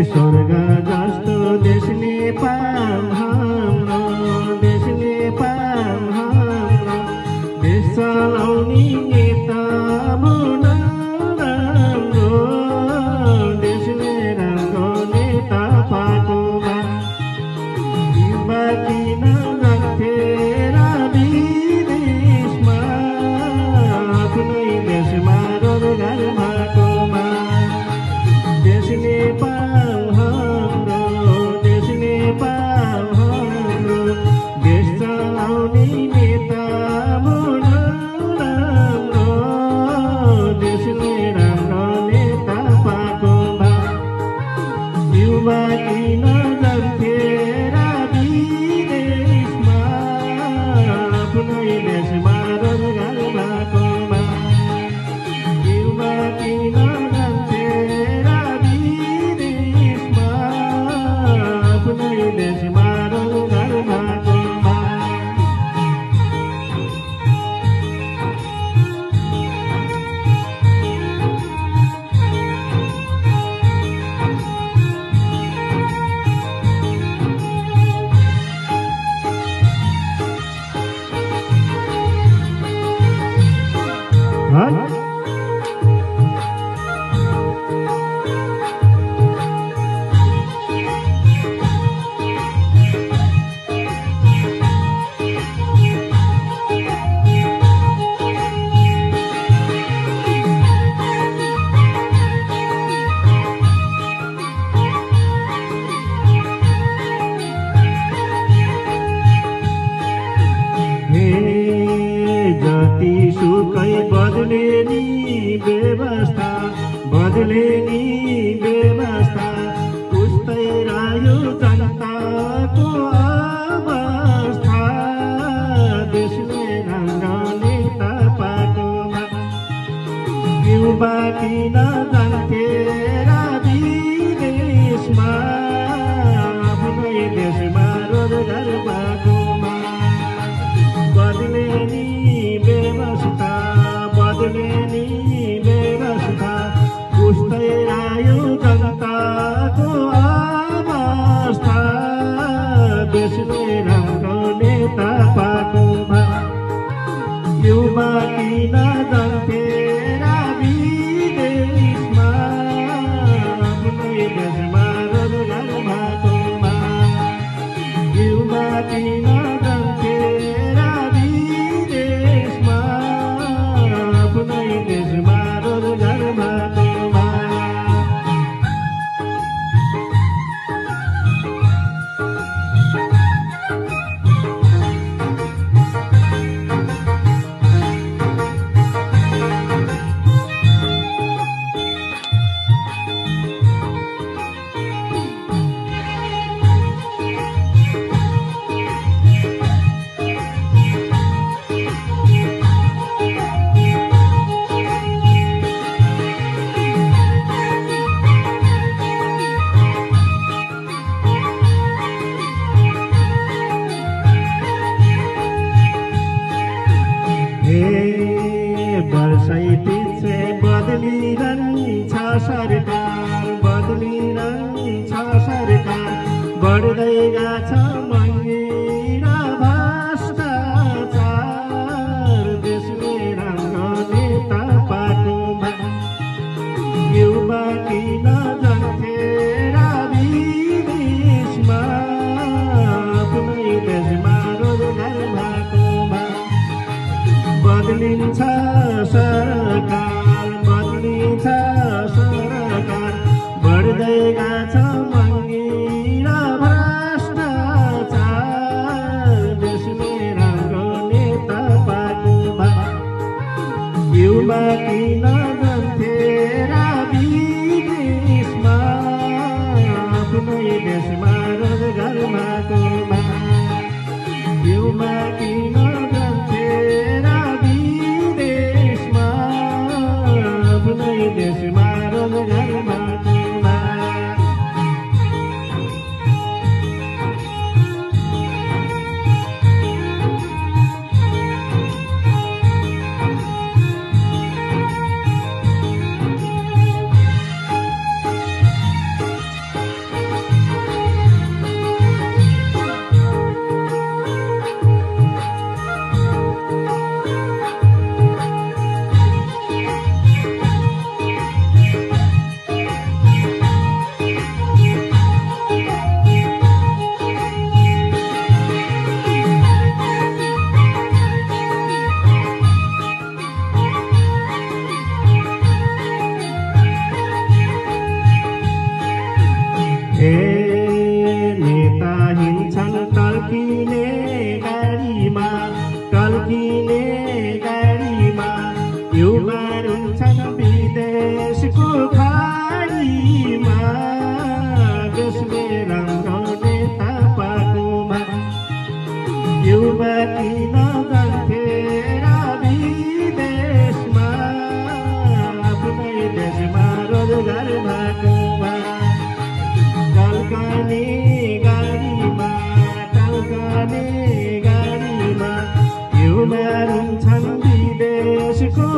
स्वर्ग जस्तो देश नेपाल हाम्रो, देश नेपाल हाम्रो। देश चलाउने नेता मुन राम्रो, देशले राम्रो नेता पाएकोमा युवा किन जान्थे र विदेशमा, आफ्नै देशमा रोजगार भएकोमा। देश नेपाल हाम्रो, देश नेपाल हाम्रो। देश चलाउने नेता मुन राम्रो, देशले राम्रो नेता पाएकोमा युवा किन जान्थे र विदेशमा, आफ्नै देशमा रोजगार भएकोमा। युवा किन जान्थे र विदेशमा, आफ्नै देशमा रोजगार भएकोमा। जतिसुकै बदले नि व्यवस्था, बदले नि व्यवस्था, उस्तै रह्यो जनताको अवस्था। देशले राम्रो नेता पाएकोमा युवा किन जान्थे र विदेशमा, आफ्नै देशमा रोजगार पाएकोमा। बदले नि व्यवस्था, बदले नि व्यवस्था, उस्तै आयो जनताको अवस्था। देशले राम्रो नेता पाएकोमा युवा किन जान्थे र विदेशमा, आफ्नै देशमा रोजगार भएकोमा। युवा किन जान्थे र विदेशमा, आफ्नै देशमा रोजगार भएकोमा। वर्षै पछि बदलिरहन्छ सरकार, बदलिरहन्छ सरकार। बढ्दै गछ महँगी र भ्रष्टाचार। देशले राम्रो नेता पाएकोमा युवा किन जान्थे र विदेशमा, आफ्नै देशमा रोजगार भएकोमा। बदलिन्छ सरकार, बदलिन्छ सरकार। बढ्दै गछ महँगी र भ्रष्टाचार। भाकोमा टल्कने गाडीमा हिउँमा रुन्छन् विदेशको